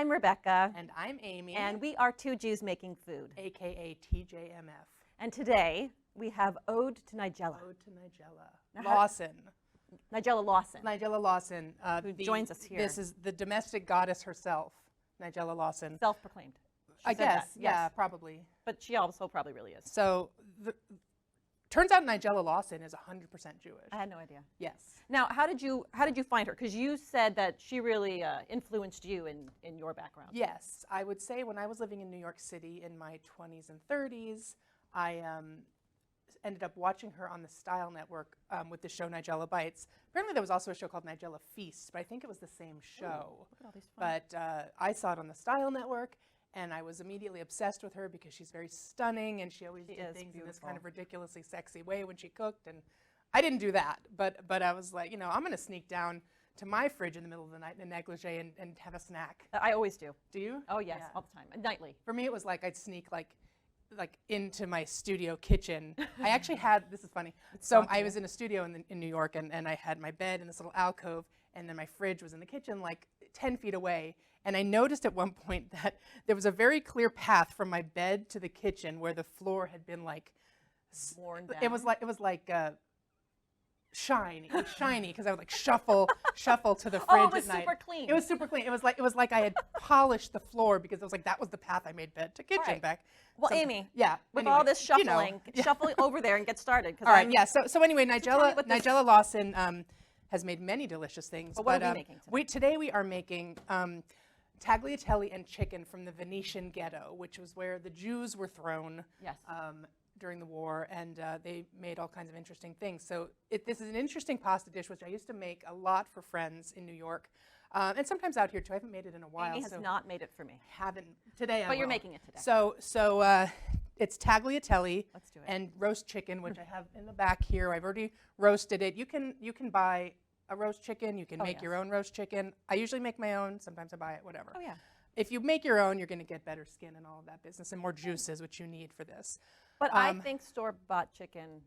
I'm Rebecca. And I'm Amy. And we are two Jews making food. AKA TJMF. And today we have Ode to Nigella. Ode to Nigella. Lawson. Nigella Lawson. Nigella Lawson. Who joins us here. This is the domestic goddess herself, Nigella Lawson. Self-proclaimed. I guess, yeah, probably. But she also probably really is. So, turns out Nigella Lawson is 100% Jewish. I had no idea. Yes. Now, how did you find her? Because you said that she really influenced you in your background. Yes, I would say when I was living in New York City in my 20s and 30s, I ended up watching her on the Style Network with the show Nigella Bites. Apparently there was also a show called Nigella Feast, but I think it was the same show. Ooh, look at all these fun. But I saw it on the Style Network, and I was immediately obsessed with her because she's very stunning, and she always did things beautiful. In this kind of ridiculously sexy way when she cooked. And I didn't do that, but I was like, you know, I'm going to sneak down to my fridge in the middle of the night in a negligee and have a snack. I always do. Do you? Oh, yes, yeah. All the time, nightly. For me, it was like I'd sneak like into my studio kitchen. I actually had, this is funny, so I was in a studio in New York, and I had my bed in this little alcove, and then my fridge was in the kitchen like 10 feet away. And I noticed at one point that there was a very clear path from my bed to the kitchen where the floor had been like worn down. It was like shiny. It was shiny because I would like shuffle to the fridge oh, it was at night. super clean. It was super clean. It was like I had polished the floor because it was like that was the path I made bed to kitchen back. Well, Amy, yeah. With anyway, all this shuffling, you know, shuffle over there and get started. All right, yeah. So anyway, Nigella Lawson has made many delicious things. But what are we making today? Today we are making tagliatelle and chicken from the Venetian ghetto, which was where the Jews were thrown during the war, and they made all kinds of interesting things. So this is an interesting pasta dish, which I used to make a lot for friends in New York, and sometimes out here too. I haven't made it in a while. Amy has not made it for me. Haven't today. But you're making it today. So it's tagliatelle and roast chicken, which I have in the back here. I've already roasted it. You can buy a roast chicken. You can make your own roast chicken. I usually make my own. Sometimes I buy it, whatever. Oh, yeah. If you make your own, you're going to get better skin and all of that business and more juices, which you need for this. But I think store-bought chicken,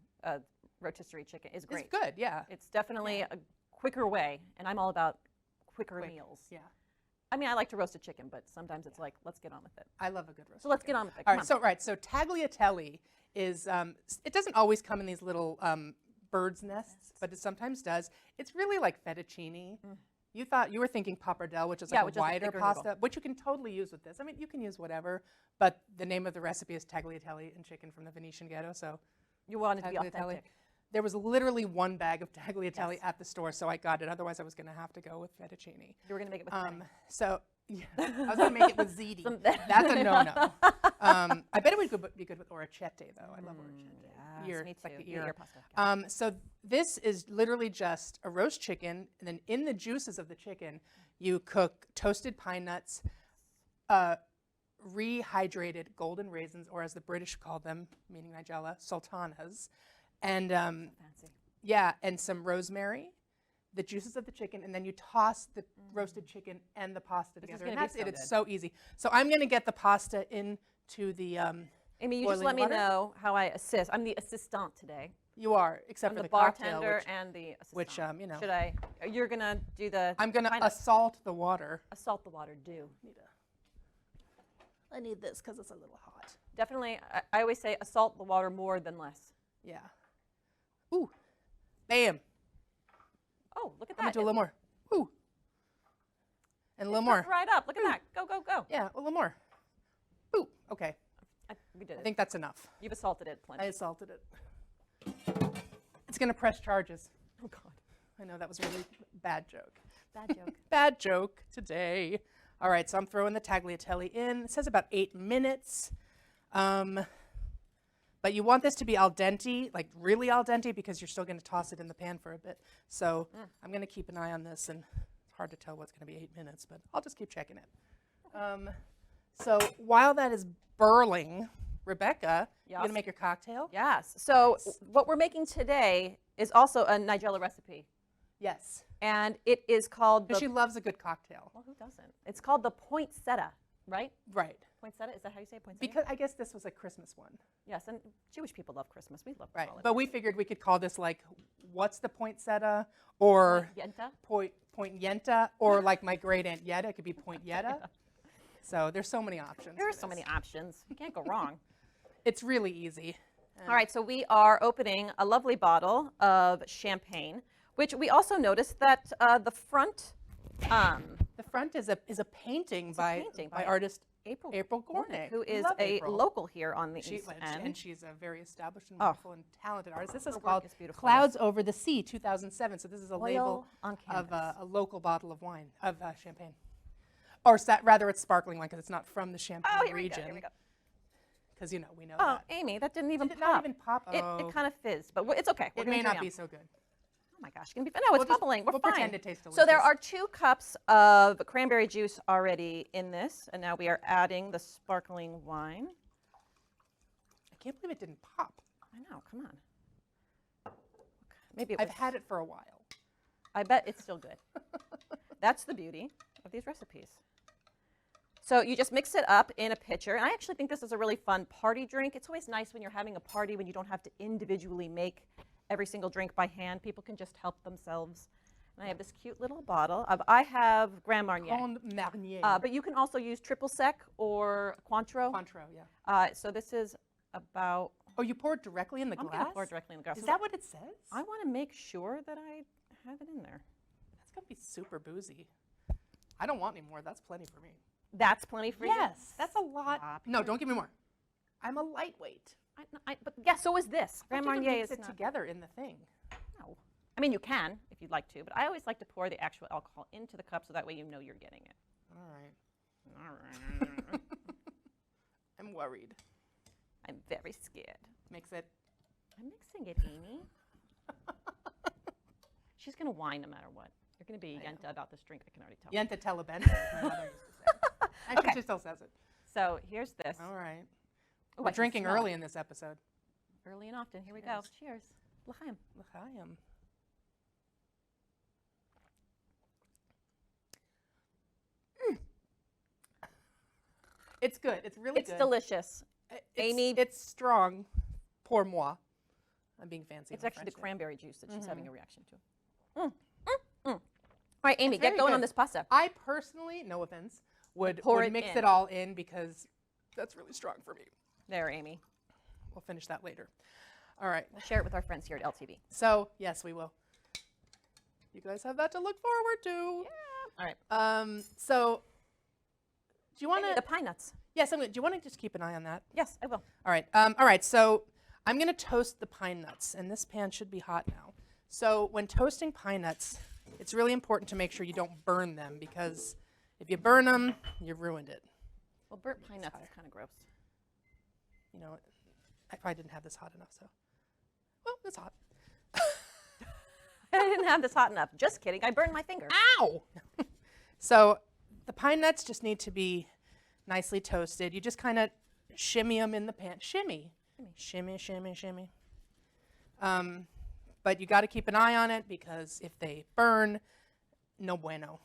rotisserie chicken, is great. It's good, yeah. It's definitely a quicker way, and I'm all about quicker meals. Yeah. I mean, I like to roast a chicken, but sometimes it's like, let's get on with it. I love a good roast. So let's get on with it. All right, so tagliatelle is, it doesn't always come in these little bird's nests, but it sometimes does. It's really like fettuccine. You were thinking pappardelle, which is like a wider pasta, which you can totally use with this. I mean, you can use whatever, but the name of the recipe is tagliatelle and chicken from the Venetian ghetto. So you wanted to be authentic. There was literally one bag of tagliatelle at the store, so I got it. Otherwise, I was going to have to go with fettuccine. You were going to make it with honey. So yeah, I was going to make it with ziti. That's a no-no. I bet it would be good with orecchiette, though. I love orecchiette. Yes, me too. Like the ear pasta. So this is literally just a roast chicken, and then in the juices of the chicken, you cook toasted pine nuts, rehydrated golden raisins, or as the British call them, meaning Nigella, sultanas, and and some rosemary, the juices of the chicken, and then you toss the roasted chicken and the pasta together. And that's it. It's so easy. So I'm going to get the pasta into the Amy, you just let me know how I assist. I'm the assistant today. You are, except for the cocktail, bartender and the assistant. which you know. Should I? You're going to do the. I'm going to assault the water. Assault the water. Do. I need this because it's a little hot. Definitely. I always say assault the water more than less. Yeah. Ooh. Bam. Oh, look at that. I'm going to do a little more. Ooh. And a little more. Right up. Look at that. Go, go, go. Yeah, a little more. Ooh. Okay. We did it. I think that's enough. You've assaulted it plenty. I assaulted it. It's going to press charges. Oh, God. I know that was a really bad joke. Bad joke. Bad joke today. All right, so I'm throwing the tagliatelle in. It says about 8 minutes. But you want this to be al dente, like really al dente, because you're still going to toss it in the pan for a bit. So I'm going to keep an eye on this, and it's hard to tell what's going to be 8 minutes, but I'll just keep checking it. So while that is burling, Rebecca, you're going to make your cocktail? Yes. So what we're making today is also a Nigella recipe. Yes. And it is called she loves a good cocktail. Well, who doesn't? It's called the Poinsettia, right? Right. Poinsettia, is that how you say Poinsettia? Because I guess this was a Christmas one. Yes, and Jewish people love Christmas. We love right. But we figured we could call this like, what's the poinsettia? Or Poinsettia? Poinsettia, or like my great aunt Yetta, it could be Poinsettia. So there's so many options. There are for so this. many options. You can't go wrong. It's really easy. All right, so we are opening a lovely bottle of champagne, which we also noticed that the front, The front is a painting by artist April Gornick, who is Love a April. local here on the East And End. she's a very established and wonderful and talented artist. This is work called is beautiful, Clouds Over the Sea, 2007. So this is a label Oil on of canvas. a local bottle of wine, of champagne. Or rather, it's sparkling wine because it's not from the Champagne Oh, here we go, region. here we go. Because, you know, we know Oh, that. Amy, that didn't even Did it pop. not even pop? It Oh. kind of fizzed, but it's okay. We're It gonna may carry not on. be so good. Oh my gosh, it's gonna be fun. No, it's We'll just- bubbling. We're we'll fine. pretend it tastes So there delicious. are 2 cups of cranberry juice already in this, and now we are adding the sparkling wine. I can't believe it didn't pop. I know, come on. Maybe it I've was, had it for a while. I bet it's still good. That's the beauty of these recipes. So you just mix it up in a pitcher, and I actually think this is a really fun party drink. It's always nice when you're having a party when you don't have to individually make every single drink by hand. People can just help themselves. And I have this cute little bottle of, I have Grand Marnier. Grand Marnier. But you can also use triple sec or Cointreau. Cointreau, yeah. So this is about, Oh, you pour it directly in the I'm glass? going to pour it directly in the glass. Is that what it says? I want to make sure that I have it in there. That's going to be super boozy. I don't want any more. That's plenty for me. That's plenty for you? Yes, that's a lot. Stop. No, don't give me more. I'm a lightweight. But yeah, so is this. Grand How do you Marnier mix is it not. together in the thing. No. I mean, you can if you'd like to, but I always like to pour the actual alcohol into the cup so that way you know you're getting it. All right. All right. I'm worried. I'm very scared. Mix it. I'm mixing it, Amy. She's going to whine no matter what. You're going to be yenta about this drink, I can already tell. Yenta teleben, my mother used to say. Actually, she still says it. So here's this. All right. Ooh, I We're can drinking smell early it. in this episode. Early and often. Here we go. Cheers. L'chaim. L'chaim. It's good. It's really It's good. delicious. Amy- It's strong. Pour moi. I'm being fancy. It's with actually the French there. cranberry juice that she's having a reaction to. All right, Amy, get very going on good. this pasta. I personally, no offense, would Pour it mix in. it all in because that's really strong for me. There, Amy. We'll finish that later. All right. We'll share it with our friends here at LTV. So, yes, we will. You guys have that to look forward to. All right. So, do you want Amy, to? the pine nuts. Yes, do you want to just keep an eye on that? Yes, I will. All right. All right. So, I'm going to toast the pine nuts, and this pan should be hot now. So, when toasting pine nuts, it's really important to make sure you don't burn them because if you burn them, you've ruined it. Well, burnt pine nuts is kind of gross. You know, I probably didn't have this hot enough, so. Well, it's hot. I didn't have this hot enough. Just kidding. I burned my finger. Ow! So the pine nuts just need to be nicely toasted. You just kind of shimmy them in the pan. Shimmy. Shimmy, shimmy, shimmy. But you got to keep an eye on it because if they burn, no bueno.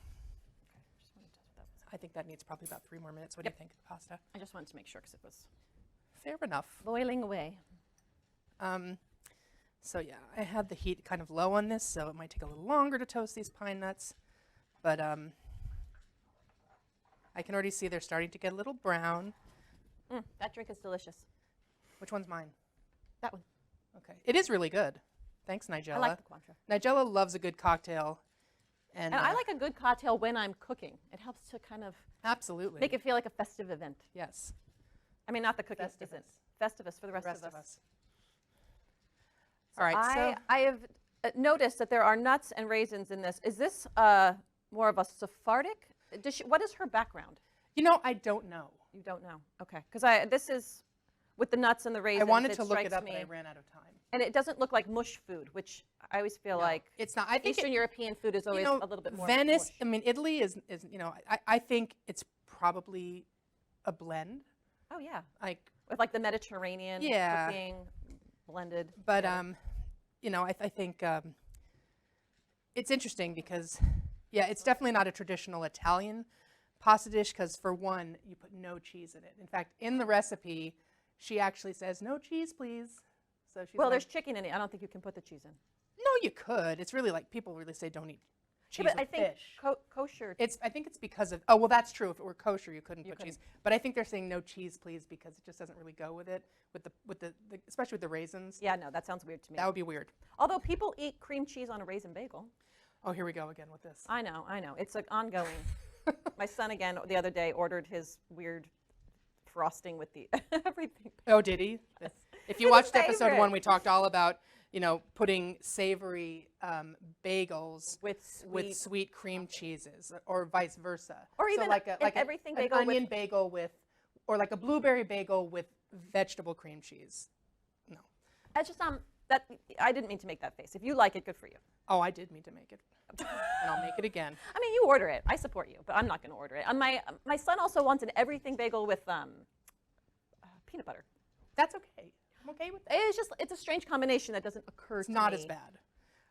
I think that needs probably about 3 more minutes. What do you think of the pasta? I just wanted to make sure because it was Fair enough. boiling away. So yeah, I had the heat kind of low on this, so it might take a little longer to toast these pine nuts. But I can already see they're starting to get a little brown. That drink is delicious. Which one's mine? That one. Okay. It is really good. Thanks, Nigella. I like the Cointreau. Nigella loves a good cocktail. And And I like a good cocktail when I'm cooking. It helps to kind of absolutely. make it feel like a festive event. Yes. I mean, not the cooking Festivus. isn't. Festivus for the rest, Rest of us. All right. I have noticed that there are nuts and raisins in this. Is this more of a Sephardic? What is her background? You know, I don't know. You don't know. Okay. Because this is, with the nuts and the raisins, I wanted to look it strikes up, me, but I ran out of time. and it doesn't look like mush food, which I always feel No, like it's not. I think Eastern European food is always you know, a little bit more Venice. mush. I mean, Italy is you know. I think it's probably a blend. Oh, yeah. Like, With like the Mediterranean Yeah. cooking blended. but together. you know, I think it's interesting because, yeah, it's definitely not a traditional Italian pasta dish because, for one, you put no cheese in it. In fact, in the recipe, she actually says, "No cheese, please." So she's Well, like, there's chicken in it. I don't think you can put the cheese in. no, you could. It's really like people really say don't eat cheese but with I think fish. kosher. I think it's because of, oh, well, that's true. If it were kosher, you couldn't put couldn't. cheese. But I think they're saying no cheese, please, because it just doesn't really go with it, especially with the raisins. Yeah, no, that sounds weird to me. That would be weird. Although people eat cream cheese on a raisin bagel. Oh, here we go again with this. I know. It's like ongoing. My son, again, the other day ordered his weird frosting with the everything. Oh, did he? Yes. If you His watched episode favorite. 1, we talked all about, putting savory bagels With sweet cream cheeses, or vice versa. Or even so like a, an like everything an bagel with- onion bagel with, or like a blueberry bagel with vegetable cream cheese. No. That's just that I didn't mean to make that face. If you like it, good for you. Oh, I did mean to make it, and I'll make it again. I mean, you order it. I support you, but I'm not going to order it. My son also wants an everything bagel with peanut butter. That's okay. I'm okay with that. It's a strange combination that doesn't occur It's to not me. as bad.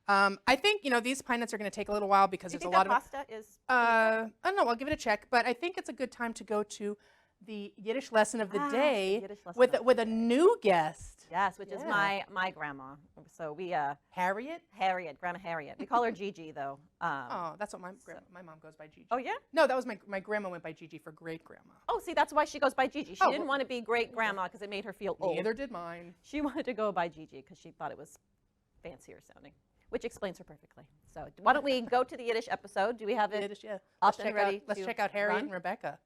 I think these pine nuts are going to take a little while because Do you there's think a lot that of. pasta is? I don't know. I'll give it a check, but I think it's a good time to go to the Yiddish lesson of the the day Yiddish lesson with of with a new guest. Yes, which is Yeah. my grandma. So we Harriet. Grandma Harriet. We call her Gigi though. Oh, that's what my mom goes by, Gigi. Oh yeah. No, that was my grandma went by Gigi for great grandma. Oh, see, that's why she goes by Gigi. She Oh, didn't well- want to be great grandma because it made her feel old. Neither did mine. She wanted to go by Gigi because she thought it was fancier sounding, which explains her perfectly. So why don't we go to the Yiddish episode? Do we have it Yiddish, yeah. up Let's and check ready out. Let's to check out Harriet run? and Rebecca.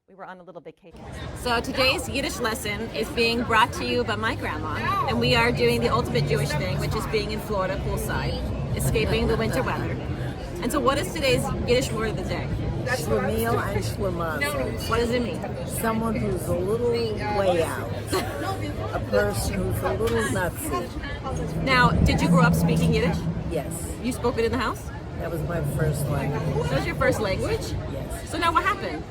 We were on a little vacation. So today's Yiddish lesson is being brought to you by my grandma, and we are doing the ultimate Jewish thing, which is being in Florida poolside, escaping the winter weather. And so what is today's Yiddish word of the day? Schlemiel and schlemazel. What does it mean? Someone who's a little way out. A person who's a little nutsy. Now, did you grow up speaking Yiddish? Yes, You spoke it in the house? that was my first language. That was your first language? Yes. So now what happened?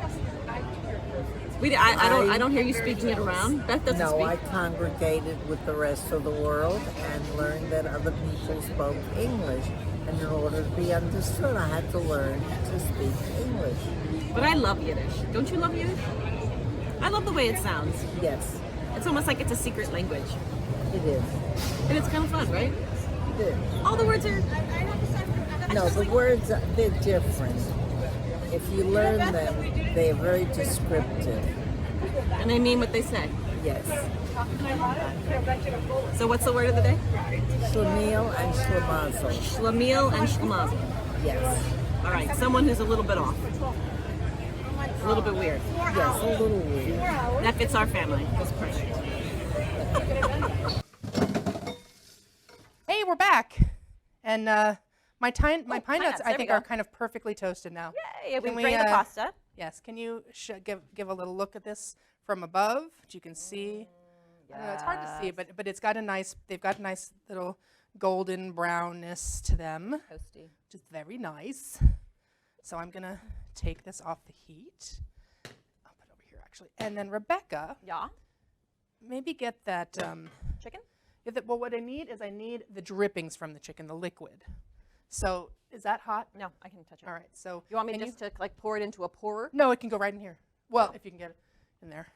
I don't hear you speaking it around. Beth doesn't No, I speak. congregated with the rest of the world and learned that other people spoke English. And in order to be understood, I had to learn to speak English. But I love Yiddish. Don't you love Yiddish? I love the way it sounds. Yes, It's almost like it's a secret language. it is. And it's kind of fun, right? It is. All the words are... No, the words, they're different. If you learn them, they are very descriptive. And they mean what they say. Yes. So what's the word of the day? Schlemiel and schlemazel. Schlemiel and schlemazel. Yes. All right, someone who's a little bit off. A little bit weird. Yes, a little weird. That fits our family. That's perfect. Hey, we're back, and my pine pine nuts nuts, I there we think go. are kind of perfectly toasted now. Yay, we Can we, drained the pasta. Yes. Can you give a little look at this from above? Which you can see. I don't know, it's hard to see, but it's got a nice. They've got a nice little golden brownness to them, Toasty. which is very nice. So I'm gonna take this off the heat. I'll put it over here actually, and then Rebecca, Yeah. maybe get that. Chicken? Well, what I need is the drippings from the chicken, the liquid. So is that hot? No, I can touch it. All right. So You want me can just to like pour it into a pourer? No, it can go right in here. Well, if you can get it in there.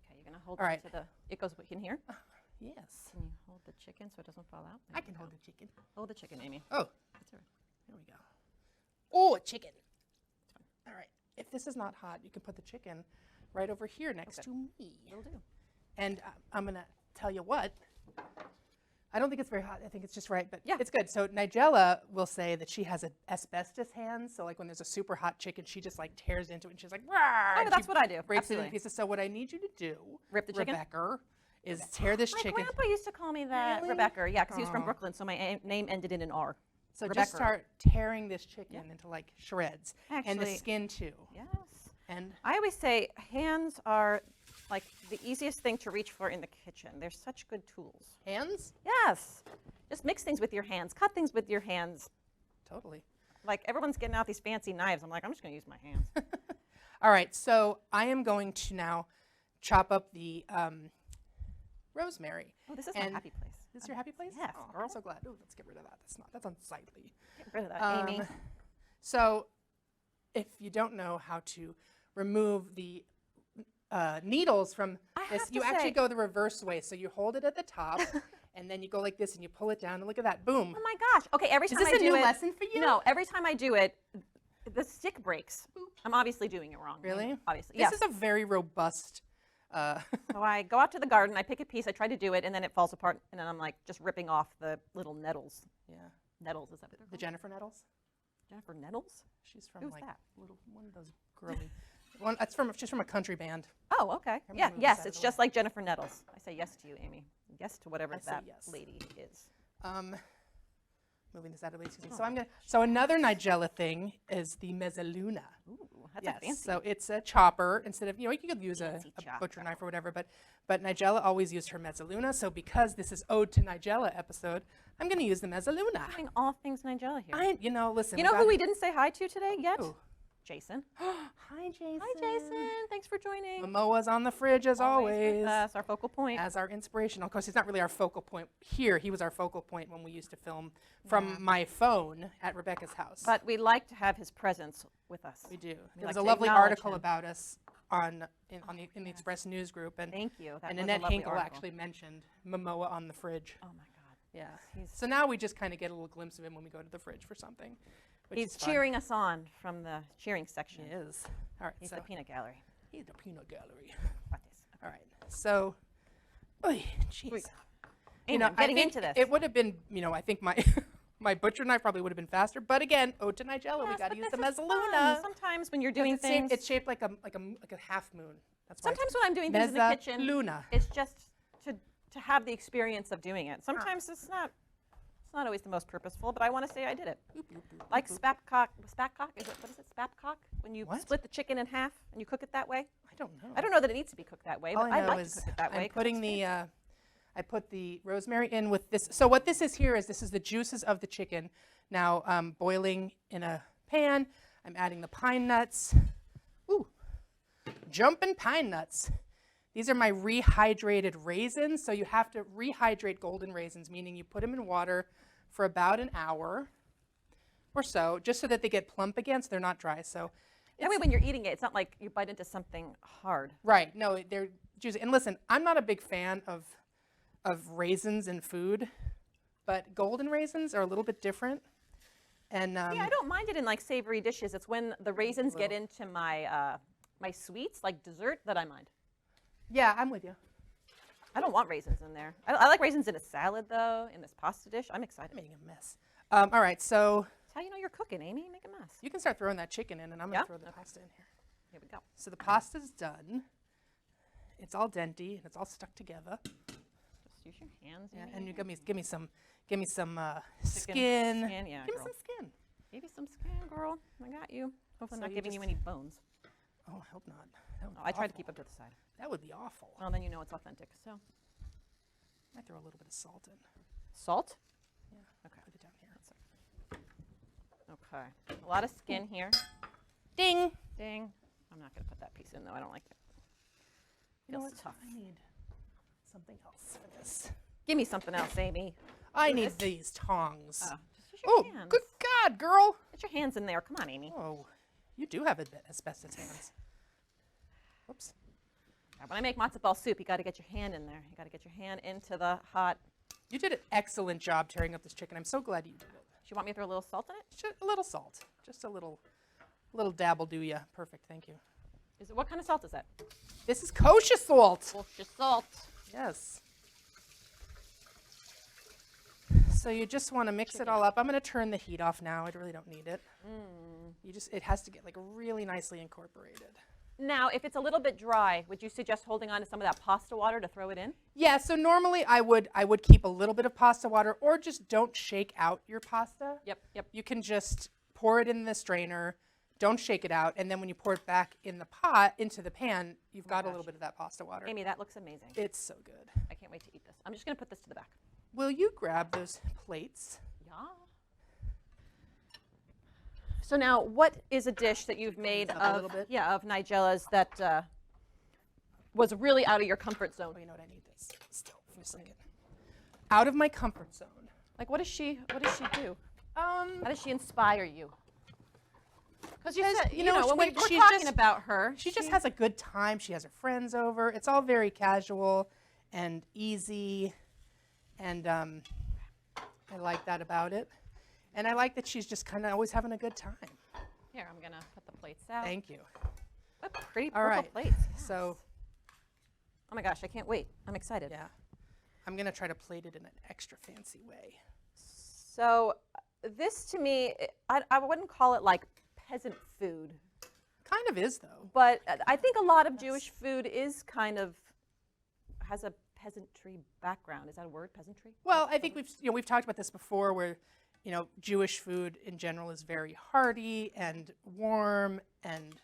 Okay, you're gonna hold All it right. to the. It goes in here. Yes. Can you hold the chicken so it doesn't fall out? I can hold the chicken. Hold the chicken, Amy. Oh, That's all right. here we go. Oh, a chicken. All right. If this is not hot, you can put the chicken right over here next to me. It'll do. And I'm gonna tell you what. I don't think it's very hot. I think it's just right, but Yeah. it's good. So Nigella will say that she has asbestos hands. So like when there's a super hot chicken, she just like tears into it and she's like, "Rawr," Oh, and that's she what I do. breaks it into Absolutely. pieces. So what I need you to do, Rip the chicken? Rebecca, is tear this My chicken. grandpa used to call me that, Really? Rebecca. Yeah, because he was from Aw. Brooklyn, so my name ended in an R. So Rebecca. just start tearing this chicken into like shreds, and the Actually- skin too. Yes. And I always say hands are like the easiest thing to reach for in the kitchen. They're such good tools. hands, Yes. Just mix things with your hands. Cut things with your hands. totally. Like everyone's getting out these fancy knives. I'm like, I'm just going to use my hands. All right, so I am going to now chop up the rosemary. Oh, this is my And happy place. Is this your happy place? Yes, Oh, girl. I'm so glad. Oh, let's get rid of that. That's unsightly. Get rid of that, Amy. So, if you don't know how to remove the needles from I this, have to you actually say- go the reverse way. So you hold it at the top, and then you go like this and you pull it down and look at that, boom. Oh my gosh. Okay, every time Is this I a do new it, lesson for you? No, every time I do it, the stick breaks. I'm obviously doing it wrong. Really? Obviously. This Yes. is a very robust. So I go out to the garden, I pick a piece, I try to do it, and then it falls apart, and then I'm like just ripping off the little nettles. Yeah. Nettles, is that what they're The called? Jennifer Nettles. Jennifer Nettles? She's from Who's like that? little one of those girly. She's from a country band. Oh, okay. I'm Yeah, gonna move yes, this out of it's the just like Jennifer Nettles. I say yes to you, Amy. Yes to whatever I say that yes. lady is. Moving this out of the way. So I'm gonna. So another Nigella thing is the mezzaluna. Ooh, that's Yes. a fancy. So it's a chopper instead of, you could use a Fancy butcher chopper. knife or whatever, but Nigella always used her mezzaluna. So because this is Ode to Nigella episode, I'm going to use the mezzaluna. Doing all things Nigella here. Listen. You know who we didn't say hi to today yet? Who? Jason. Hi, Jason. Hi, Jason. Thanks for joining. Momoa's on the fridge as always. With us, our focal point. As our inspiration. Of course, he's not really our focal point here. He was our focal point when we used to film from my phone at Rebecca's house. But we like to have his presence with us. we do. There like was a to lovely acknowledge article him. about us in the Express News group, and Thank you. That and was a Annette lovely Hinkle article. actually mentioned Momoa on the fridge. Oh my God. Yeah. He's- So now we just kind of get a little glimpse of him when we go to the fridge for something. Which He's is fun. cheering us on from the cheering section. He is. All right. He's so the peanut gallery. he's the peanut gallery. Patis. All right. So, oy, jeez. Amy, I'm I getting think into this. it would have been, I think my my butcher knife probably would have been faster. But again, Ode to Nigella, we Yes, got to but use the this is fun. mezzaluna. Sometimes when you're 'Cause doing it's things, it's shaped like a half moon. That's why. sometimes when I'm doing things in the kitchen, Mezzaluna. it's just to have the experience of doing it. Sometimes it's not always the most purposeful, but I want to say I did it. Like spatcock. Spatcock? What is it? Spatcock? When you What? split the chicken in half and you cook it that way? I don't know. I don't know that it needs to be cooked that way, All but I I know like is to cook it that way. I'm 'cause putting it's fancy. I put the rosemary in with this. So what this is here is this is the juices of the chicken now boiling in a pan. I'm adding the pine nuts. Ooh, jumping pine nuts. These are my rehydrated raisins. So you have to rehydrate golden raisins, meaning you put them in water for about an hour or so, just so that they get plump again, so they're not dry. So That way when you're eating it, it's not like you bite into something hard. right, no, they're juicy. And listen, I'm not a big fan of raisins in food, but golden raisins are a little bit different. And Yeah, I don't mind it in like savory dishes. It's when the raisins get into my my sweets, like dessert, that I mind. yeah, I'm with you. I don't want raisins in there. I like raisins in a salad, though, in this pasta dish. I'm excited. I'm making a mess. All right, so That's how you know you're cooking, Amy. You make a mess. you can start throwing that chicken in, and I'm going Yeah? to throw the pasta in here. Here we go. So the pasta's done. It's all denty, and it's all stuck together. Just use your hands. Yeah, Amy. and you give me some skin. Skin, yeah, Give me girl. some skin. Give you some skin, girl. I got you. Hopefully, So not you giving you just- any bones. Oh, I hope not. That would Oh, be I try to awful. keep up to the side. That would be awful. Well, then you know it's authentic. So, I throw a little bit of salt in. salt. Yeah. Okay. Put it down here. Okay. A lot of skin here. Ding. Ding. I'm not going to put that piece in, though. I don't like it. You know Feels what? tough. I need something else for this. Give me something else, Amy. I Do need this. these tongs. Oh, just use your Oh, hands. good God, girl. Get your hands in there. Come on, Amy. Oh, you do have asbestos hands. Whoops. When I make matzo ball soup, you got to get your hand in there. You got to get your hand into the hot. You did an excellent job tearing up this chicken. I'm so glad you did it. Do you want me to throw a little salt in it? Just a little salt. Just a little dabble do ya. Perfect, thank you. Is it what kind of salt is that? This is kosher salt. Kosher salt. Yes. So you just want to mix it all up. I'm going to turn the heat off now. I really don't need it. It has to get like really nicely incorporated. Now, if it's a little bit dry, would you suggest holding on to some of that pasta water to throw it in? Yeah, so normally I would keep a little bit of pasta water, or just don't shake out your pasta. Yep, yep. You can just pour it in the strainer, don't shake it out, and then when you pour it back in the pot, into the pan, you've got a little bit of that pasta water. Amy, that looks amazing. It's so good. I can't wait to eat this. I'm just going to put this to the back. Will you grab those plates? Yeah. So now, what is a dish that you've made up a of, little bit? yeah, of Nigella's that was really out of your comfort zone? Oh, you know what? I need this still for a second. Out of my comfort zone. Like, what does she do? Um, How does she inspire you? Because you Because, said, you you know, know, when she- we're she's talking just- about her, she just has a good time. She has her friends over. It's all very casual and easy. And I like that about it. And I like that she's just kind of always having a good time. Here, I'm gonna put the plates out. Thank you. What pretty All purple right. plates. So, Oh my gosh, I can't wait. I'm excited. yeah. I'm going to try to plate it in an extra fancy way. So this to me, I wouldn't call it like peasant food, Kind of is, though. but I think a lot of Jewish food is kind of, has a peasantry background. Is that a word, peasantry? Well, I think we've talked about this before where, Jewish food in general is very hearty and warm and,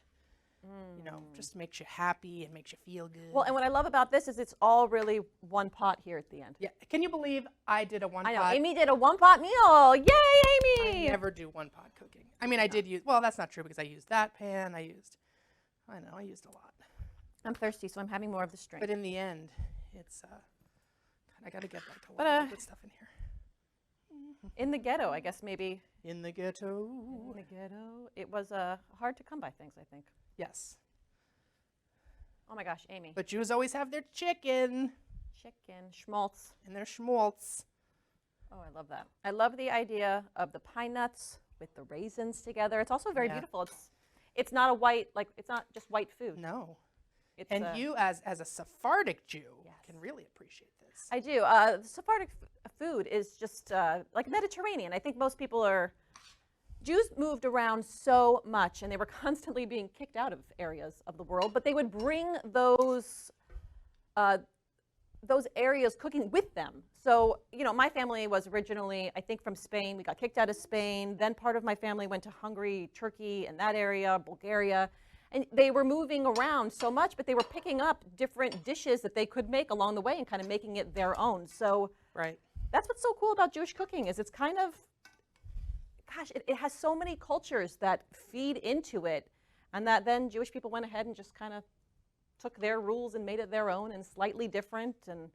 just makes you happy and makes you feel good. Well, and what I love about this is it's all really one pot here at the end. Yeah. Can you believe I did a one I know, pot? Amy did a one-pot meal. Yay, I Amy! never do one pot cooking. I mean, I did use, well, that's not true because I used that pan. I used a lot. I'm thirsty, so I'm having more of this drink. But in the end, it's, I got to get like a But, lot of good stuff in here. in the ghetto, I guess maybe. In the ghetto. In the ghetto, it was hard to come by things, I think. Yes. Oh my gosh, Amy. But Jews always have their chicken Chicken, schmaltz. and their schmaltz. Oh, I love that. I love the idea of the pine nuts with the raisins together. It's also very Yeah. beautiful. It's not a white, like, it's not just white food. No. It's, And you, as a Sephardic Jew, Yes. can really appreciate this. I do. Sephardic food is just like Mediterranean. I think most people are, Jews moved around so much and they were constantly being kicked out of areas of the world, but they would bring those areas cooking with them. So, my family was originally, I think, from Spain. We got kicked out of Spain. Then part of my family went to Hungary, Turkey, and that area, Bulgaria. And they were moving around so much, but they were picking up different dishes that they could make along the way and kind of making it their own. So Right. that's what's so cool about Jewish cooking is it's kind of, gosh, it has so many cultures that feed into it, and that then Jewish people went ahead and just kind of took their rules and made it their own and slightly different. And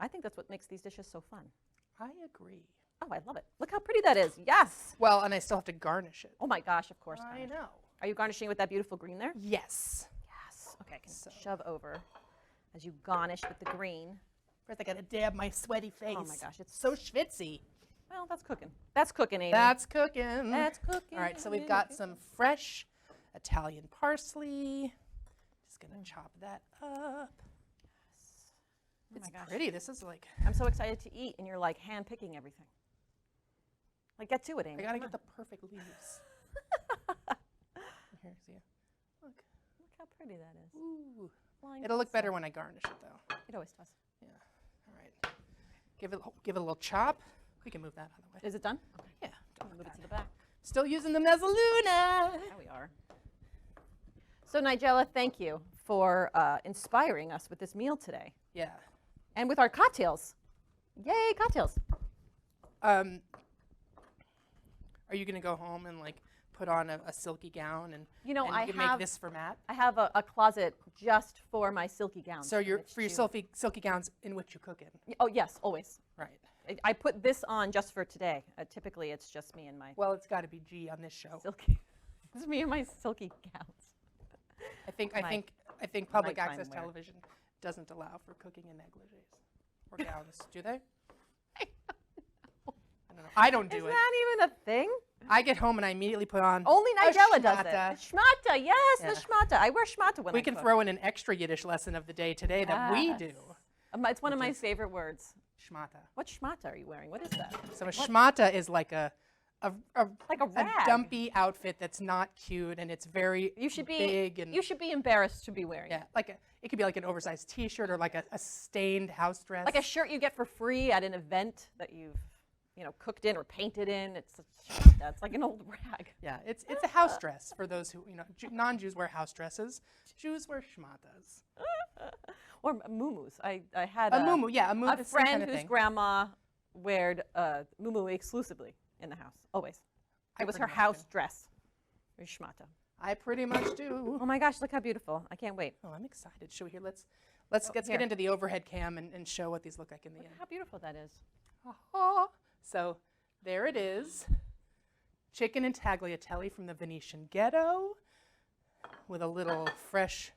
I think that's what makes these dishes so fun. I agree. Oh, I love it. Look how pretty that is. Yes. Well, and I still have to garnish it. Oh my gosh, of course. I garnish. know. Are you garnishing with that beautiful green there? Yes. Yes. Okay, I can So- shove over as you garnish with the green. First, I got to dab my sweaty face. Oh my gosh, it's so schwitzy. Well, that's cooking. That's cooking, Amy. That's cooking. That's cooking. All right, so we've got some fresh Italian parsley. Just gonna chop that up. Oh It's my gosh. pretty. This is like, I'm so excited to eat, and you're like hand picking everything. Like, get to it, Amy. I gotta Come get the perfect leaves. Here, see ya. Look. Look how pretty that is. Ooh. Flying It'll look pizza. better when I garnish it, though. It always does. Yeah. All right. Give it a little chop. We can move that out of the way. Is it done? Okay. Yeah. I'm gonna move it to the back. Still using the mezzaluna. There we are. So, Nigella, thank you for inspiring us with this meal today, Yeah. and with our cocktails. Yay, cocktails! Are you gonna go home and like put on a silky gown and And I you have make this for Matt? I have a closet just for my silky gowns. So in your which for your to- silky gowns in which you cook in. Oh yes, always. Right. I put this on just for today. Typically, it's just me and my Well, it's got to be G on this show. silky. It's me and my silky gowns. I think public nighttime access wear. television doesn't allow for cooking in negligees or gowns, do they? I don't know. I don't Is do it. that even a thing? I get home and I immediately put on. Only a Nigella does it. schmata. Schmata, yes, Yeah. the schmata. I wear schmata when We I can cook. throw in an extra Yiddish lesson of the day today that we Yes. do. It's one of my Which is- favorite words. Schmata. What schmata are you wearing? What is that? So a schmata is like a Like a rag. dumpy outfit that's not cute and it's very You should be big and you should be embarrassed to be wearing yeah, it. it could be like an oversized T-shirt or like a stained house dress. Like a shirt you get for free at an event that you've cooked in or painted in. It's like an old rag. Yeah, it's a house dress for those who non-Jews wear house dresses. Jews wear schmatas. Or muumuus. I had A muumuu, yeah, a muumuu. a the same friend kind of whose thing. grandma wore muumuu exclusively in the house, always. I It was her pretty much house do. dress. Her schmata. I pretty much do. Oh my gosh, look how beautiful. I can't wait. Oh, I'm excited. Should we here? Let's get here. into the overhead cam and show what these look like in the Look end. how beautiful that is. Ah. So there it is. Chicken and tagliatelle from the Venetian ghetto with a little fresh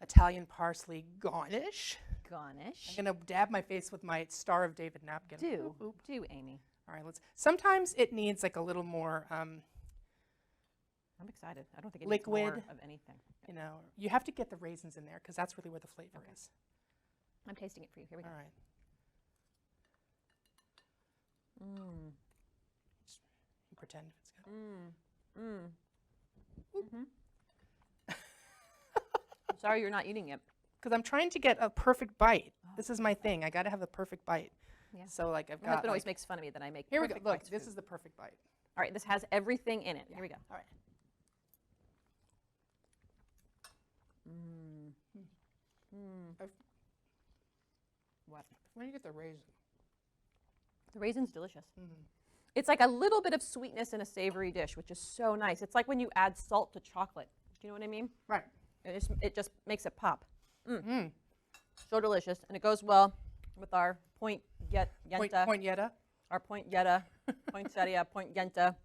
Italian parsley garnish. garnish. I'm gonna dab my face with my Star of David napkin. Do, Boop, boop. do, Amy. All right, let's. Sometimes it needs like a little more, I'm excited. I don't think it needs more liquid. of anything. you know, you have to get the raisins in there because that's really where the flavor is. I'm tasting it for you. Here we go. All right. Just pretend if it's good. I'm sorry you're not eating it. Because I'm trying to get a perfect bite. This is my thing. I got to have the perfect bite. Yeah. So like I've My got. husband always like- makes fun of me that I make Here we go. perfect Look, bites this food. is the perfect bite. All right, this has everything in it. Here we go. All right. What? Where do you get the raisin? The raisin's delicious. It's like a little bit of sweetness in a savory dish, which is so nice. It's like when you add salt to chocolate. Do you know what I mean? Right. It just makes it pop. So delicious, and it goes well with our Poinsettia, our Poinsettia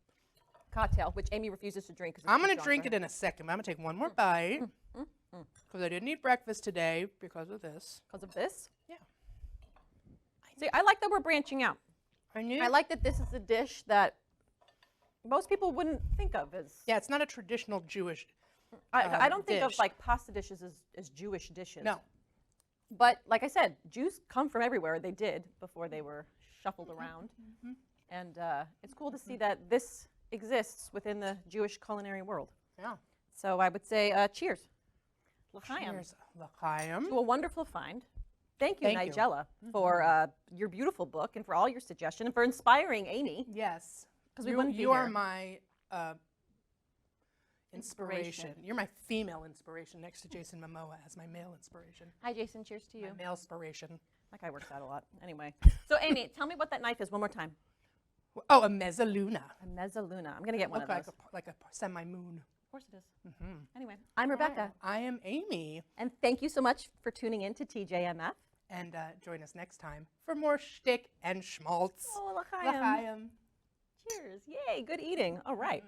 cocktail, which Amy refuses to drink. I'm going to drink it in a second. I'm going to take one more bite because I didn't eat breakfast today because of this. Because of this? Yeah. See, I like that we're branching out. I like that this is a dish that most people wouldn't think of as. Yeah, it's not a traditional Jewish. I don't think of dish. like pasta dishes as Jewish dishes. No. But like I said, Jews come from everywhere. They did before they were shuffled around. And it's cool to see that this exists within the Jewish culinary world. Yeah. So I would say cheers. L'chaim. Cheers. L'chaim. To a wonderful find. Thank you, Thank you. Nigella, for your beautiful book and for all your suggestions and for inspiring Amy. Yes. 'Cause we You- wouldn't be You are here. my inspiration. You're my female inspiration next to Jason Momoa as my male inspiration. Hi, Jason. Cheers to you. My male inspiration. That guy works out a lot. Anyway. So, Amy, tell me what that knife is one more time. Oh, a mezzaluna. A mezzaluna. I'm going to get one Look of like those. like a semi-moon. Of course it is. Anyway, I'm Rebecca. I am Amy. And thank you so much for tuning in to TJMF. And join us next time for more shtick and schmaltz. Oh, l'chaim. L'chaim. Cheers. Yay. Good eating. All right.